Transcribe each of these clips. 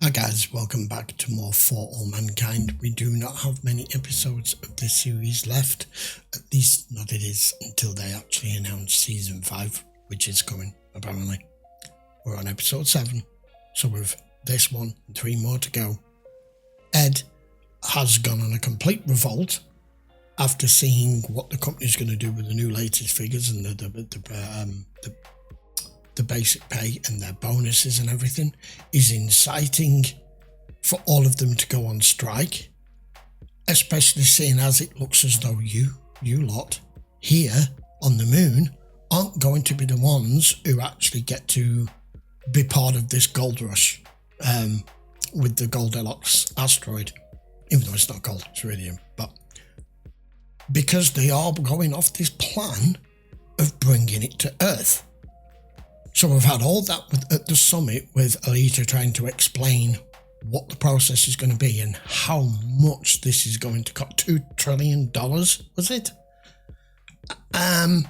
Hi guys, welcome back to more For All Mankind. We do not have many episodes of this series left, at least not it is until they actually announce season 5, which is coming apparently. We're on episode 7, so with this one and 3 more to go. Ed has gone on a complete revolt after seeing what the company's going to do with the new latest figures and the basic pay and their bonuses and everything. Is inciting for all of them to go on strike, especially seeing as it looks as though you lot here on the moon aren't going to be the ones who actually get to be part of this gold rush with the Goldilocks asteroid, even though it's not gold, it's iridium, but because they are going off this plan of bringing it to Earth. So we've had all that at the summit with Alita trying to explain what the process is going to be and how much this is going to cost. $2 trillion, was it? And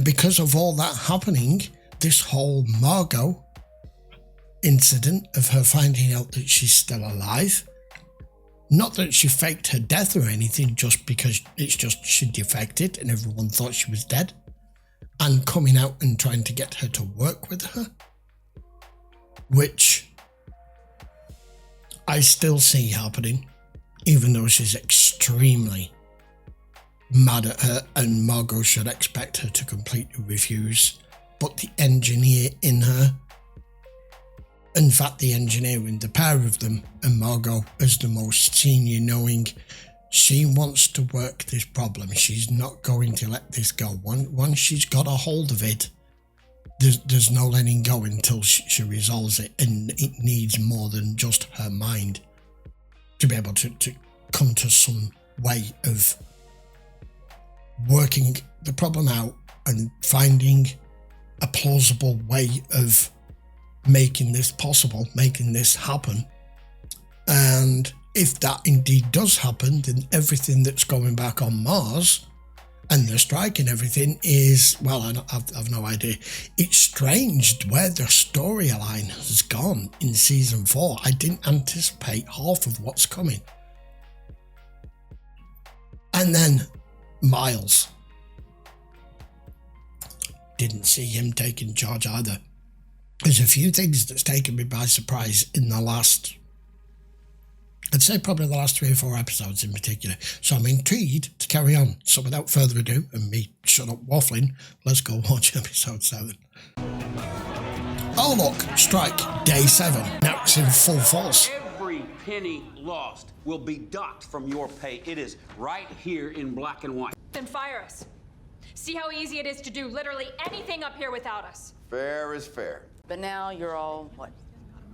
because of all that happening, this whole Margo incident of her finding out that she's still alive, not that she faked her death or anything, just because it's just she defected and everyone thought she was dead, and coming out and trying to get her to work with her, which I still see happening, even though she's extremely mad at her and Margo should expect her to completely refuse. But the engineer in her, in fact the engineer in the pair of them, and Margo as the most senior, knowing she wants to work this problem. She's not going to let this go. Once she's got a hold of it, there's no letting go until she resolves it, and it needs more than just her mind to be able to come to some way of working the problem out and finding a plausible way of making this possible, making this happen. And if that indeed does happen, then everything that's going back on Mars and the strike and everything is, well, I've no idea. It's strange where the storyline has gone in season 4. I didn't anticipate half of what's coming. And then Miles. Didn't see him taking charge either. There's a few things that's taken me by surprise in the last, I'd say probably the last 3 or 4 episodes in particular. So I'm intrigued to carry on. So without further ado, and me shut up waffling, let's go watch episode 7. Oh look, strike, day 7. Now it's in full force. Every penny lost will be docked from your pay. It is right here in black and white. Then fire us. See how easy it is to do literally anything up here without us. Fair is fair. But now you're all,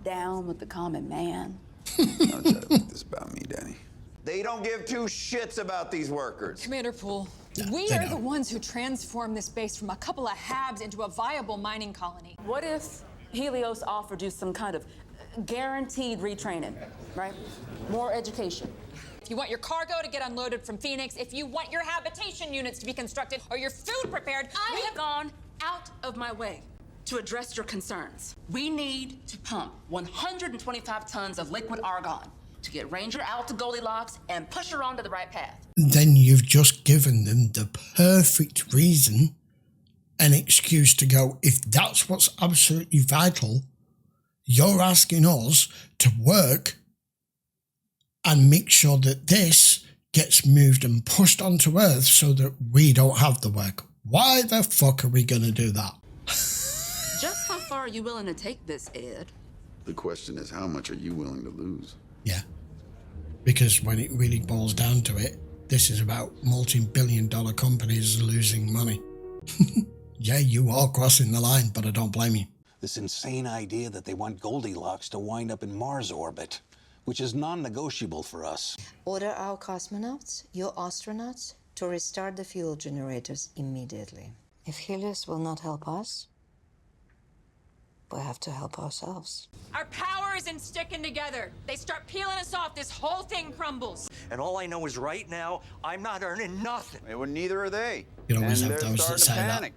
down with the common man? Don't try to make this about me, Danny. They don't give 2 shits about these workers. Commander Poole, we are the ones who transformed this base from a couple of habs into a viable mining colony. What if Helios offered you some kind of guaranteed retraining, right? More education. If you want your cargo to get unloaded from Phoenix, if you want your habitation units to be constructed or your food prepared, I have gone out of my way to address your concerns. We need to pump 125 tons of liquid argon to get Ranger out to Goldilocks and push her onto the right path. Then you've just given them the perfect reason, an excuse to go, if that's what's absolutely vital, you're asking us to work and make sure that this gets moved and pushed onto Earth so that we don't have the work. Why the fuck are we going to do that? Just how far are you willing to take this, Ed? The question is, how much are you willing to lose? Yeah. Because when it really boils down to it, this is about multi-billion-dollar companies losing money. Yeah, you are crossing the line, but I don't blame you. This insane idea that they want Goldilocks to wind up in Mars orbit, which is non-negotiable for us. Order our cosmonauts, your astronauts, to restart the fuel generators immediately. If Helios will not help us, we'll have to help ourselves. Our power isn't sticking together. They start peeling us off, this whole thing crumbles. And all I know is right now, I'm not earning nothing. Well, neither are they. You always and have they're those that starting say to that. panic.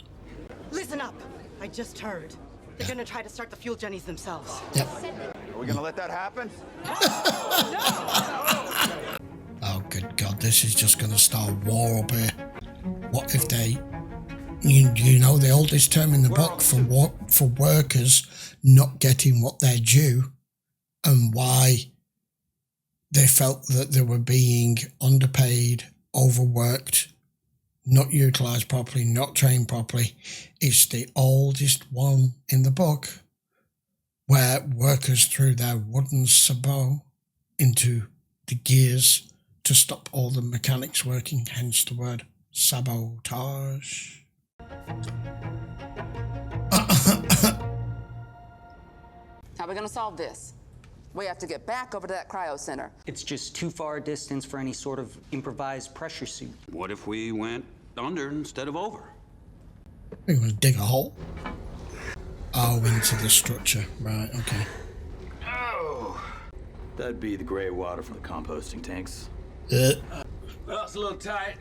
Listen up. I just heard. They're gonna try to start the fuel jennies themselves. Yep. we gonna let that happen? Oh, good God, this is just going to start a war up here. What if they... You know the oldest term in the book for workers not getting what they're due, and why they felt that they were being underpaid, overworked, not utilised properly, not trained properly. It's the oldest one in the book, where workers threw their wooden sabot into the gears to stop all the mechanics working, hence the word sabotage. How are we gonna solve this? We have to get back over to that cryo center. It's just too far a distance for any sort of improvised pressure suit. What if we went under instead of over? We're going to dig a hole. Oh, into the structure. Right, okay. Oh, that'd be the gray water from the composting tanks. Well, it's a little tight,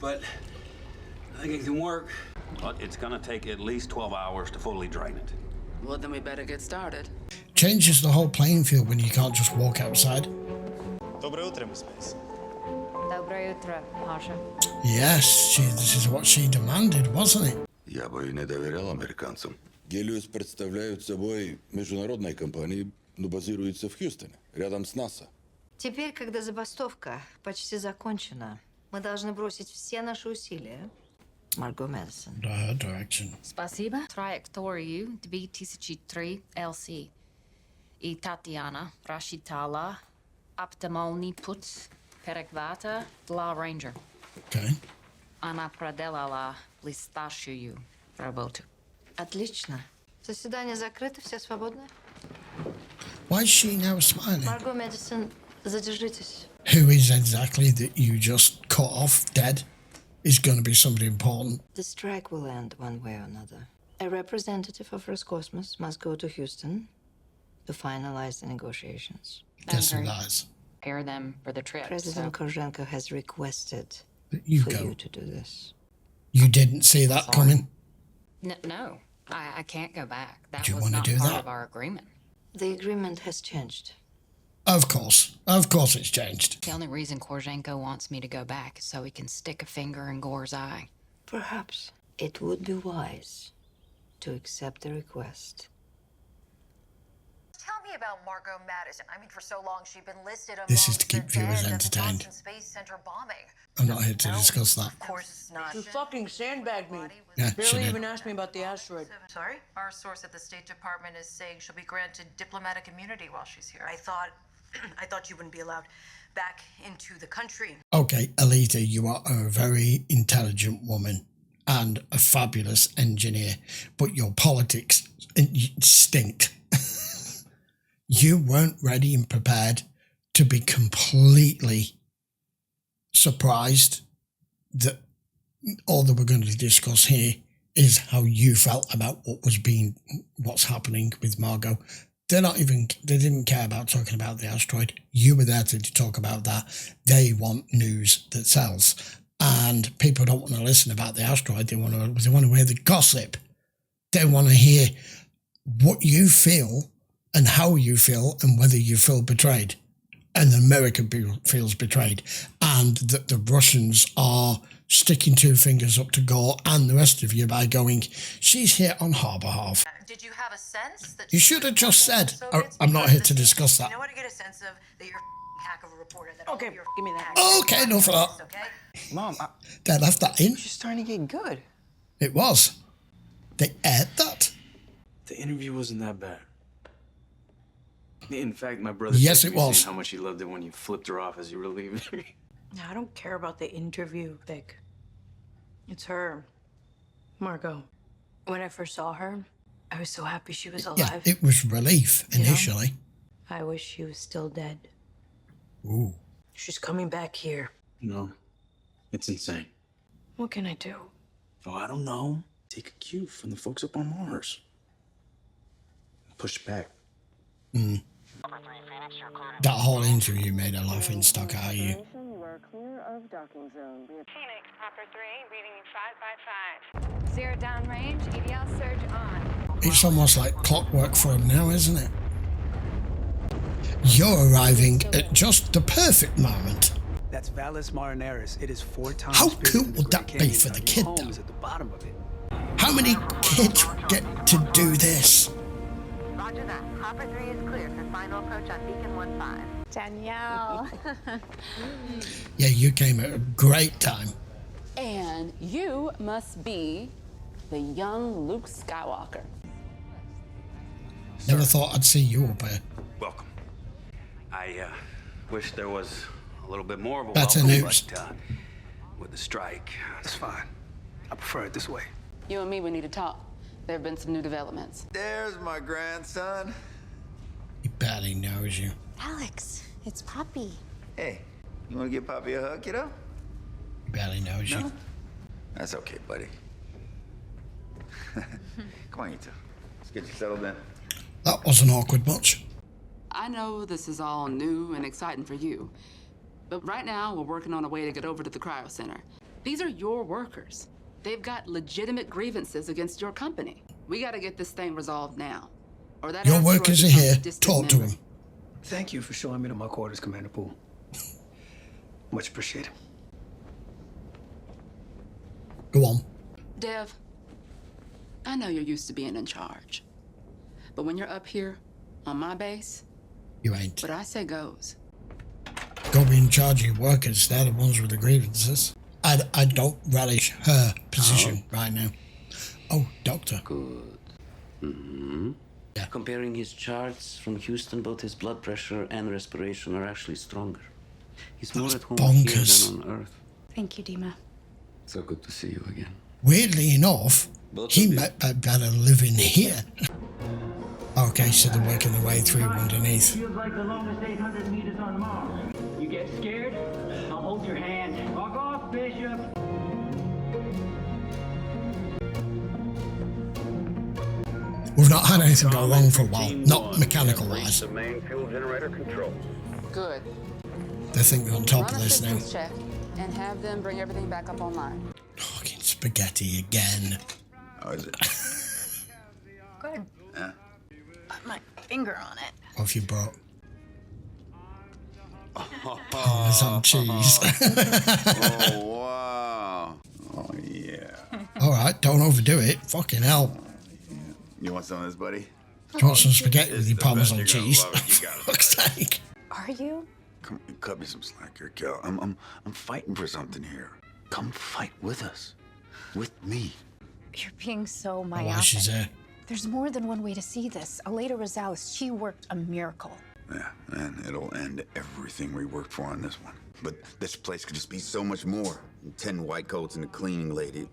but I think it can work. But it's gonna take at least 12 hours to fully drain it. Well, then we better get started. Changes the whole playing field when you can't just walk outside. Доброе утро, мисс Мейс. Доброе утро, Masha. Yes, this is what she demanded, wasn't it? Я бы и не доверял американцам. Гелиос представляют собой международные компании, но базируются в Хьюстоне, рядом с НАСА. Теперь, когда забастовка почти закончена, мы должны бросить все наши усилия. Margo Madison. Direction. Спасибо. Траекторию 2003 LC. И Татьяна рассчитала оптимальный путь перехвата для Рейнджер. Okay. Она проделала блестящую работу. Отлично. Заседание закрыто, все свободны? Why is she now smiling? Margo Madison, задержитесь. Who is exactly that you just cut off dead is going to be somebody important. The strike will end one way or another. A representative of Roscosmos must go to Houston to finalize the negotiations. Yes, it does. Prepare them for the trip. President Korzenko has requested you for go. you to do this. You didn't see that coming? No, I can't go back. That Do you was want to not do part that? of our agreement. The agreement has changed. Of course it's changed. The only reason Korzenko wants me to go back is so he can stick a finger in Gore's eye. Perhaps it would be wise to accept the request. Tell me about Margo Madison. I mean, for so long she'd been listed among This is to keep the viewers dead at the entertained. Boston Space Center bombing. I'm not here to discuss that. Of course it's not. You fucking sandbagged me. Yeah, she Barely did. even asked me about the asteroid. Sorry? Our source at the State Department is saying she'll be granted diplomatic immunity while she's here. I thought you wouldn't be allowed back into the country. Okay, Alita, you are a very intelligent woman and a fabulous engineer, but your politics stink. You weren't ready and prepared to be completely surprised that all that we're going to discuss here is how you felt about what's happening with Margo. They didn't care about talking about the asteroid. You were there to talk about that. They want news that sells. And people don't want to listen about the asteroid. They want to hear the gossip. They want to hear what you feel and how you feel and whether you feel betrayed. And America feels betrayed. And that the Russians are sticking two fingers up to Gore and the rest of you by going, she's here on her behalf. Did you have a sense that You should have just said, I'm not here to discuss that. You know what? I get a sense of that you're a hack of a reporter. That okay, give me that. Okay, enough of that. Okay? Mom, They left that in. she's starting to get good. It was. They aired that. The interview wasn't that bad. In fact, my brother Yes, texted it me was. saying how much he loved it when you flipped her off as you were leaving. No, I don't care about the interview, Vic. It's her, Margo. When I first saw her, I was so happy she was alive. Yeah, it was relief initially. I wish she was still dead. Ooh. She's coming back here. No, it's insane. What can I do? Oh, I don't know. Take a cue from the folks up on Mars. Push back. That whole interview made a laughing stock out of you. We're clear of docking zone. Phoenix, Hopper 3, reading 5 by 5. 0 downrange, EDL surge on. It's almost like clockwork for him now, isn't it? You're arriving at just the perfect moment. That's Valles Marineris. It is 4 times How bigger cool than the would Grand that be Canyon. for the Your kid, home though? is at the bottom of it. How many kids get to do this? Roger that. Hopper 3 is clear for final approach on Beacon 1-5. Danielle. Yeah, you came at a great time. And you must be the young Luke Skywalker. Never thought I'd see you up here. Welcome. I wish there was a little bit more of a Better welcome, news. but with the strike, It's fine. I prefer it this way. You and me, we need to talk. There have been some new developments. There's my grandson. He barely knows you. Alex, it's Poppy. Hey, you want to give Poppy a hug, kiddo? He barely knows you. That's okay, buddy. Come on, you two. Let's get you settled in. That wasn't awkward much. I know this is all new and exciting for you, but right now we're working on a way to get over to the cryo center. These are your workers. They've got legitimate grievances against your company. We got to get this thing resolved now, or that Your asteroid workers are becomes a here. distant Talk to memory. them. Thank you for showing me to my quarters, Commander Poole. Much appreciated. Go on. Dev, I know you're used to being in charge, but when you're up here on my base, You ain't. what I say goes. Go be in charge of your workers. They're the ones with the grievances. I don't relish her position right now. Oh, doctor. Good. Mm-hmm. Yeah. Comparing his charts from Houston, both his blood pressure and respiration are actually stronger. He's more at home bonkers. here than on Earth. Thank you, Dima. So good to see you again. Weirdly enough, he might be better living here. Okay, so they're working their way through underneath. Feels like the longest 800 meters on Mars. You get scared? I'll hold your hand. Walk off, Bishop. We've not had anything go wrong for a while, not mechanical-wise. The main fuel generator control. Good. They think they're on top Run of a this now. systems check and have them bring everything back up online. Fucking spaghetti again. How is it? Good. Yeah. Put my finger on it. What have you brought? Parmesan cheese. Oh, wow. Oh, yeah. Alright, don't overdo it. Fucking hell. You want some of this, buddy? Do you want some spaghetti with your Parmesan You're gonna cheese? love it. You got it, Fuck's buddy. sake. Are you? Come, cut me some slack here, Kel. I'm fighting for something here. Come fight with us. With me. You're being so Why myopic. she's there. There's more than one way to see this. Aleda Rosales, she worked a miracle. Yeah, and it'll end everything we worked for on this one. But this place could just be so much more. 10 white coats and a cleaning lady.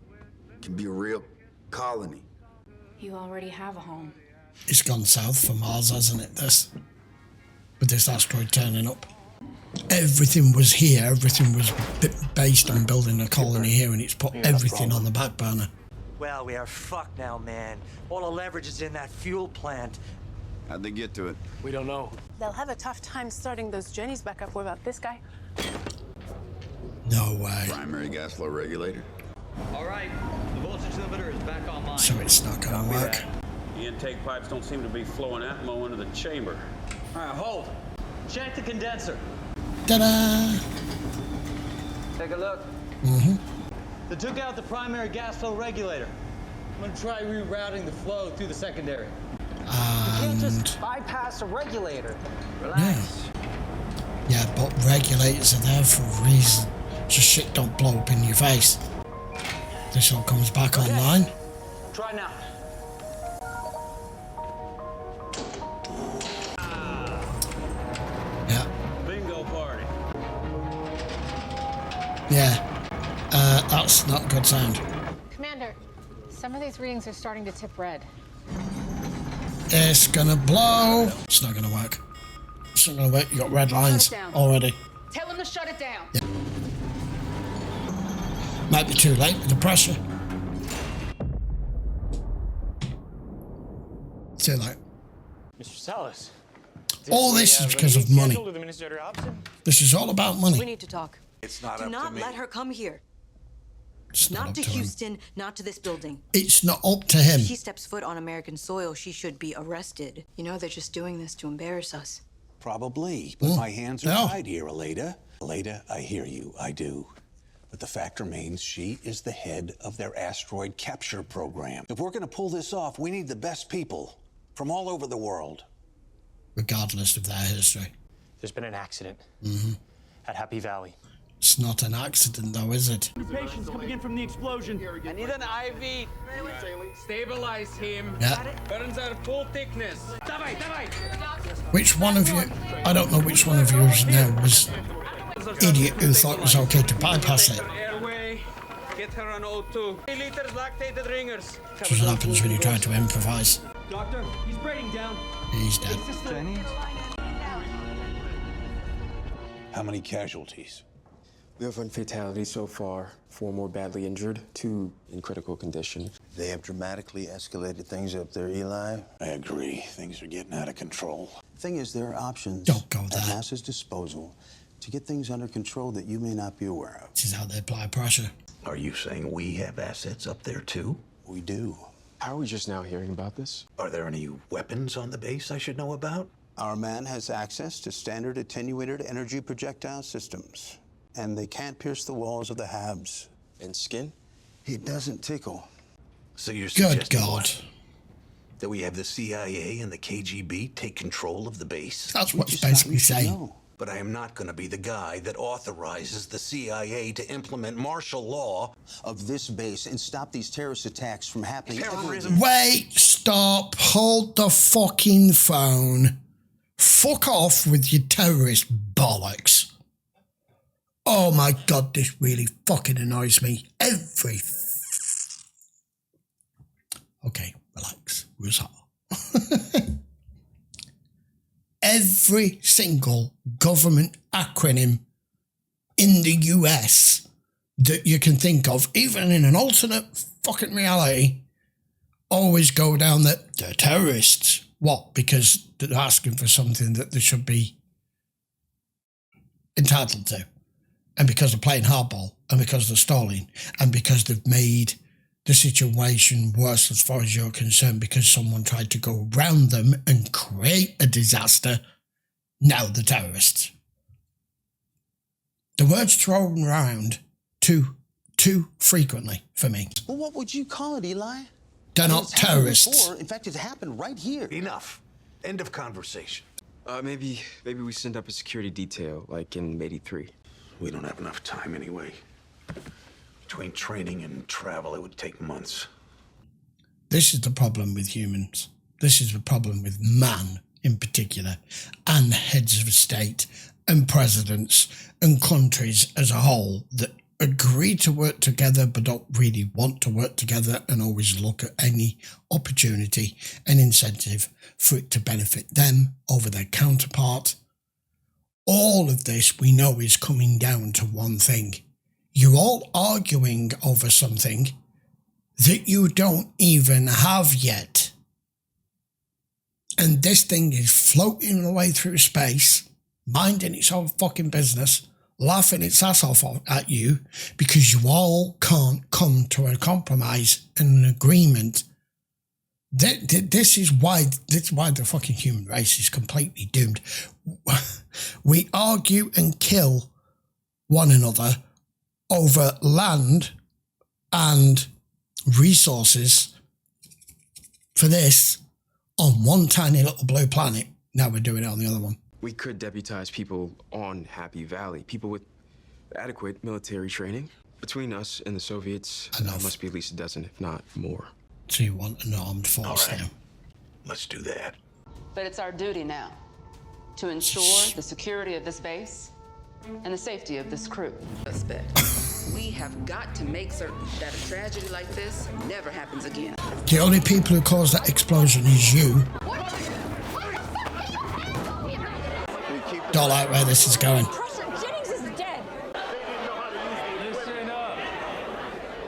It can be a real colony. You already have a home. It's gone south for Mars, hasn't it, this? With this asteroid turning up. Everything was here, everything was based on building a colony here, and it's put everything on the back burner. Well, we are fucked now, man. All the leverage is in that fuel plant. How'd they get to it? We don't know. They'll have a tough time starting those Jennies back up. What about this guy? No way. Primary gas flow regulator. All right, the voltage limiter is back online. So it's not gonna work. The intake pipes don't seem to be flowing atmo into the chamber. All right, hold. Check the condenser. Ta-da! Take a look. Mm-hmm. They took out the primary gas flow regulator. I'm gonna try rerouting the flow through the secondary. You can't just bypass a regulator. Relax. Yeah, but regulators are there for a reason. So shit don't blow up in your face. This all comes back online. Try now. Yeah. Bingo party. Yeah. That's not a good sound. Commander, some of these readings are starting to tip red. It's gonna blow. It's not gonna work. It's not gonna work. You got red lines down. already. Tell them to shut it down. Yeah. Might be too late with the pressure. Too late. Mr. Salas. All this is because of money. This is all about We money. need to talk. It's not Do up not to me. let her come here. It's not Not up to to him. Houston, not to this building. It's not up to him. If she steps foot on American soil, she should be arrested. You know, they're just doing this to embarrass us. Probably, but my hands are tied here, Aleda. Aleda, I hear you, I do. But the fact remains she is the head of their asteroid capture program. If we're gonna pull this off, we need the best people from all over the world. Regardless of their history. There's been an accident Mm-hmm. at Happy Valley. It's not an accident though, is it? New patients coming in from the explosion. I need an IV. Stabilize him. Yeah. Burns are full thickness. Давай, давай. Which one of you, I don't know which one of you now was idiot who thought it was okay to bypass it. Airway. Get her on O2. 3 liters lactated ringers. That's what happens when you try to improvise. Doctor, he's breaking down. He's dead. How many casualties? We have 1 fatality so far, 4 more badly injured, 2 in critical condition. They have dramatically escalated things up there, Eli. I agree. Things are getting out of control. Thing is, there are options Don't go at there. NASA's disposal to get things under control that you may not be aware of. This is how they apply pressure. Are you saying we have assets up there too? We do. How are we just now hearing about this? Are there any weapons on the base I should know about? Our man has access to standard attenuated energy projectile systems, and they can't pierce the walls of the habs. And skin? He doesn't tickle. So you're Good suggesting God. what? That we have the CIA and the KGB take control of the base? That's what it's basically saying. But I am not going to be the guy that authorizes the CIA to implement martial law of this base and stop these terrorist attacks from happening. Terrorism. Wait, stop, hold the fucking phone. Fuck off with your terrorist bollocks. Oh my God, this really fucking annoys me. Okay, relax. Where's every single government acronym in the US that you can think of, even in an alternate fucking reality, always go down that they're terrorists. What? Because they're asking for something that they should be entitled to. And because they're playing hardball, and because they're stalling, and because they've made the situation worse as far as you're concerned because someone tried to go around them and create a disaster, now the terrorists. The word's thrown around too frequently for me. Well, what would you call it, Eli? They're not It's happened terrorists. before. In fact, it happened right here. Enough. End of conversation. Maybe we send up a security detail, like in 83. We don't have enough time anyway. Between training and travel, it would take months. This is the problem with humans. This is the problem with man in particular, and heads of state and presidents and countries as a whole that agree to work together but don't really want to work together and always look at any opportunity and incentive for it to benefit them over their counterpart. All of this we know is coming down to one thing. You're all arguing over something that you don't even have yet. And this thing is floating away through space, minding its own fucking business, laughing its ass off at you because you all can't come to a compromise and an agreement. This is why the fucking human race is completely doomed. We argue and kill one another over land and resources for this on one tiny little blue planet. Now we're doing it on the other one. We could deputize people on Happy Valley, people with adequate military training. Between us and the Soviets, there must be at least a dozen, if not more. So you want an armed force now? Let's do that. But it's our duty now to ensure the security of this base and the safety of this crew. We have got to make certain that a tragedy like this never happens again. The only people who caused that explosion is you. Don't like where this is going. Jennings is dead.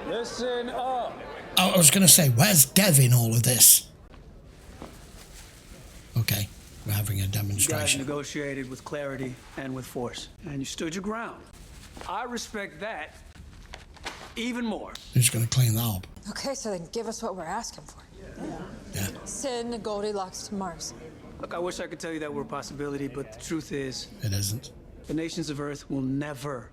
Listen up. I was going to say, where's Dev in all of this? Okay, we're having a You guys demonstration. negotiated with clarity and with force, and you stood your ground. I respect that even more. Who's going to clean that up? Okay, so then give us what we're asking for. Yeah. Send Goldilocks to Mars. Look, I wish I could tell you that were a possibility, but the truth is... It isn't. The nations of Earth will never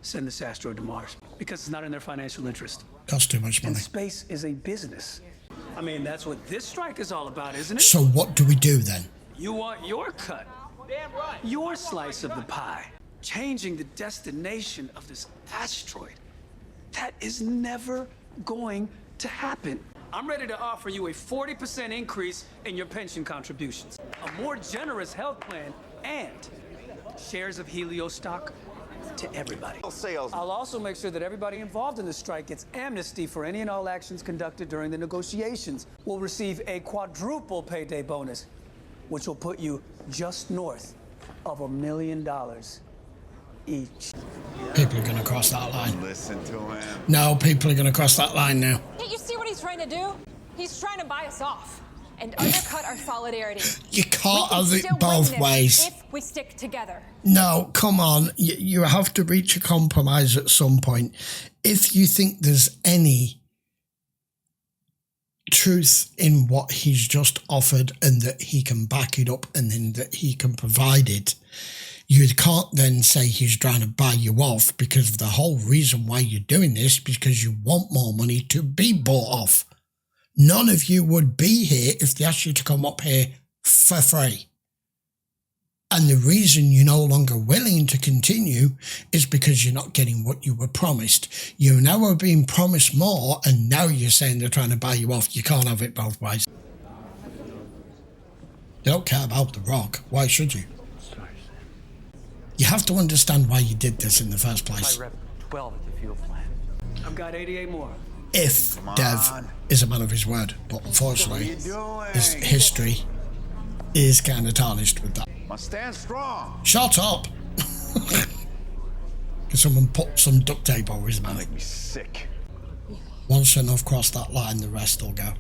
send this asteroid to Mars because it's not in their financial interest. Costs too much money. And space is a business. I mean, that's what this strike is all about, isn't it? So what do we do then? You want your cut. Damn right. Your slice of the pie. Changing the destination of this asteroid. That is never going to happen. I'm ready to offer you a 40% increase in your pension contributions, a more generous health plan, and shares of Helio stock to everybody. I'll also make sure that everybody involved in the strike gets amnesty for any and all actions conducted during the negotiations. We'll receive a quadruple payday bonus, which will put you just north of $1 million each. People are going to cross that line. Listen to him. No, people are going to cross that line now. Can't you see what he's trying to do? He's trying to buy us off and undercut our solidarity. You can't have it both ways. If we stick together. No, come on. You have to reach a compromise at some point. If you think there's any truth in what he's just offered and that he can back it up and then that he can provide it, you can't then say he's trying to buy you off, because the whole reason why you're doing this is because you want more money to be bought off. None of you would be here if they asked you to come up here for free. And the reason you're no longer willing to continue is because you're not getting what you were promised. You now are being promised more, and now you're saying they're trying to buy you off. You can't have it both ways. You don't care about The Rock. Why should you? You have to understand why you did this in the first place. I rep 12 at the fuel plant. I've got 88 more. If Dev is a man of his word, but unfortunately, his history is kind of tarnished with that. Must stand strong. Shut up! Can someone put some duct tape over his mouth? Make me sick. Once enough cross that line, the rest will go.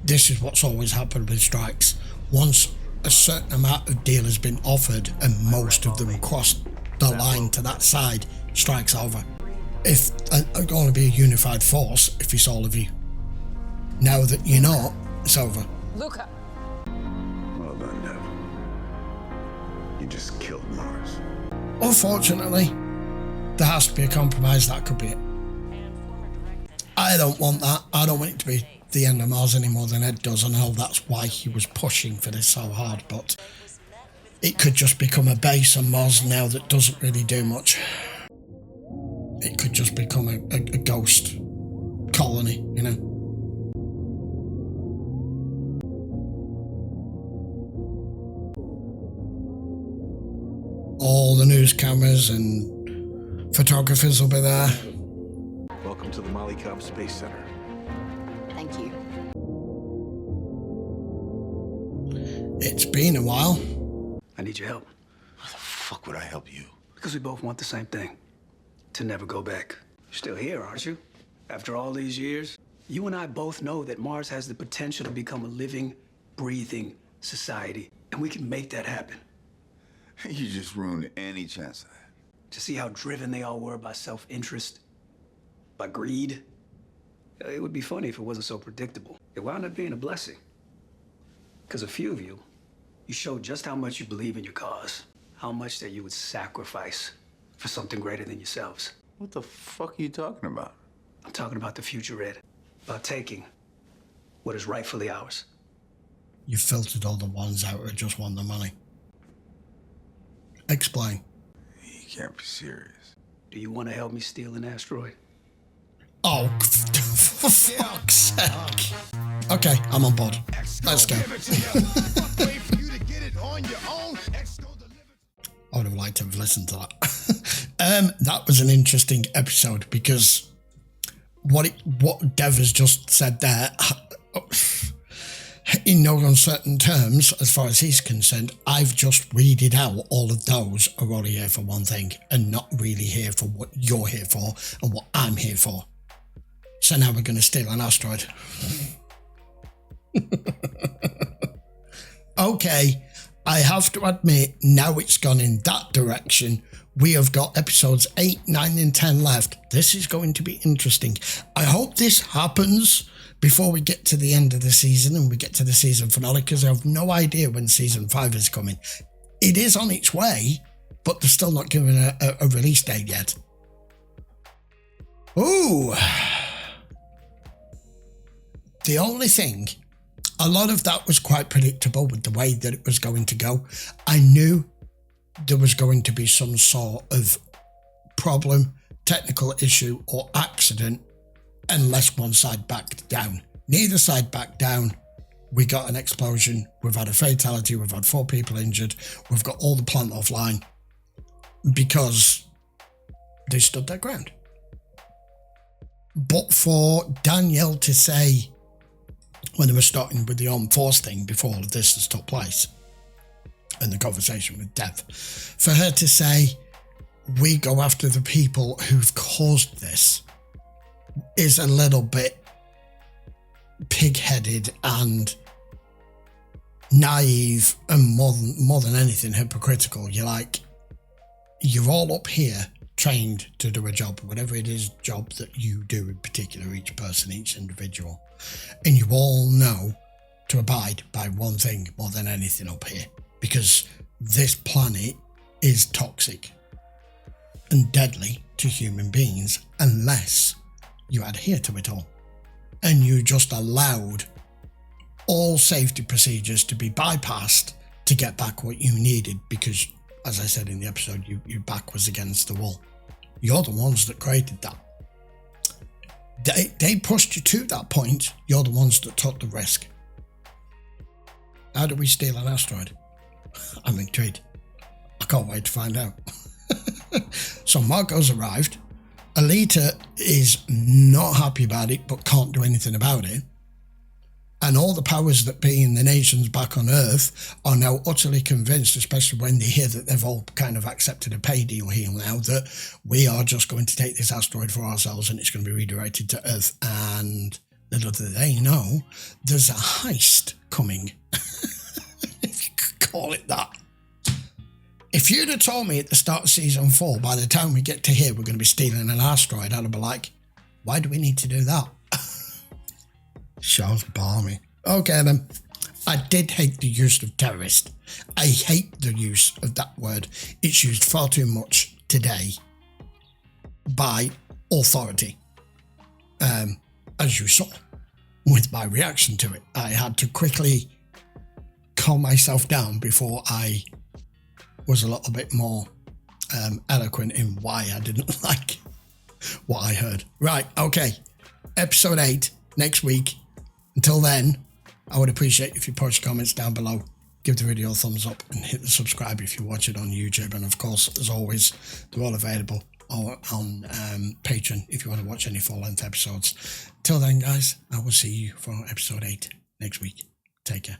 This is what's always happened with strikes. Once a certain amount of deal has been offered and most of them cross the line to that side, strike's over. If I'm going to be a unified force, if it's all of you. Now that you're not, it's over. Luca. Well done, Dev. You just killed Mars. Unfortunately, there has to be a compromise. That could be it. I don't want that. I don't want it to be the end of Mars any more than Ed does. I know that's why he was pushing for this so hard, but it could just become a base on Mars now that doesn't really do much. It could just become a ghost colony, you know. All the news cameras and photographers will be there. Welcome to the Molly Cobb Space Center. Thank you. It's been a while. I need your help. How the fuck would I help you? Because we both want the same thing. To never go back. You're still here, aren't you? After all these years? You and I both know that Mars has the potential to become a living, breathing society. And we can make that happen. You just ruined any chance of that. To see how driven they all were by self-interest, by greed. It would be funny if it wasn't so predictable. It wound up being a blessing. Because a few of you, you showed just how much you believe in your cause. How much that you would sacrifice for something greater than yourselves. What the fuck are you talking about? I'm talking about the future, Ed. About taking what is rightfully ours. You filtered all the ones out who just want the money. Explain. You can't be serious. Do you want to help me steal an asteroid? Oh, for fuck's sake. Okay, I'm on board. Let's go. I would have liked to have listened to that. That was an interesting episode because what Dev has just said there, in no uncertain terms, as far as he's concerned, I've just weeded out all of those are only here for one thing and not really here for what you're here for and what I'm here for. So now we're going to steal an asteroid. Okay, I have to admit, now it's gone in that direction. We have got episodes 8, 9 and 10 left. This is going to be interesting. I hope this happens before we get to the end of the season and we get to the season finale, because I have no idea when season 5 is coming. It is on its way, but they're still not giving a release date yet. Ooh. The only thing, a lot of that was quite predictable with the way that it was going to go. I knew there was going to be some sort of problem, technical issue or accident unless one side backed down. Neither side backed down. We got an explosion. We've had a fatality. We've had 4 people injured. We've got all the plant offline because they stood their ground. But for Danielle to say, when they were starting with the armed force thing before all of this has took place, and the conversation with Dev, for her to say, we go after the people who've caused this, is a little bit pig-headed and naive and more than anything hypocritical. You're all up here trained to do a job, whatever it is job that you do in particular, each person, each individual, and you all know to abide by one thing more than anything up here, because this planet is toxic and deadly to human beings unless you adhere to it all. And you just allowed all safety procedures to be bypassed to get back what you needed because, as I said in the episode, your back was against the wall. You're the ones that created that. They pushed you to that point. You're the ones that took the risk. How do we steal an asteroid? I'm intrigued. I can't wait to find out. So Margo's arrived. Alita is not happy about it, but can't do anything about it. And all the powers that be in the nations back on Earth are now utterly convinced, especially when they hear that they've all kind of accepted a pay deal here now, that we are just going to take this asteroid for ourselves and it's going to be redirected to Earth. And little do they know, there's a heist coming. If you could call it that. If you'd have told me at the start of season 4, by the time we get to here, we're going to be stealing an asteroid, I'd have been like, why do we need to do that? Show's balmy. Okay then. I did hate the use of terrorist. I hate the use of that word. It's used far too much today by authority. As you saw with my reaction to it, I had to quickly calm myself down before I was a little bit more eloquent in why I didn't like what I heard. Right, okay. Episode 8 next week. Until then, I would appreciate if you post your comments down below, give the video a thumbs up and hit the subscribe if you watch it on YouTube. And of course, as always, they're all available on Patreon if you want to watch any full-length episodes. Till then, guys, I will see you for episode 8 next week. Take care.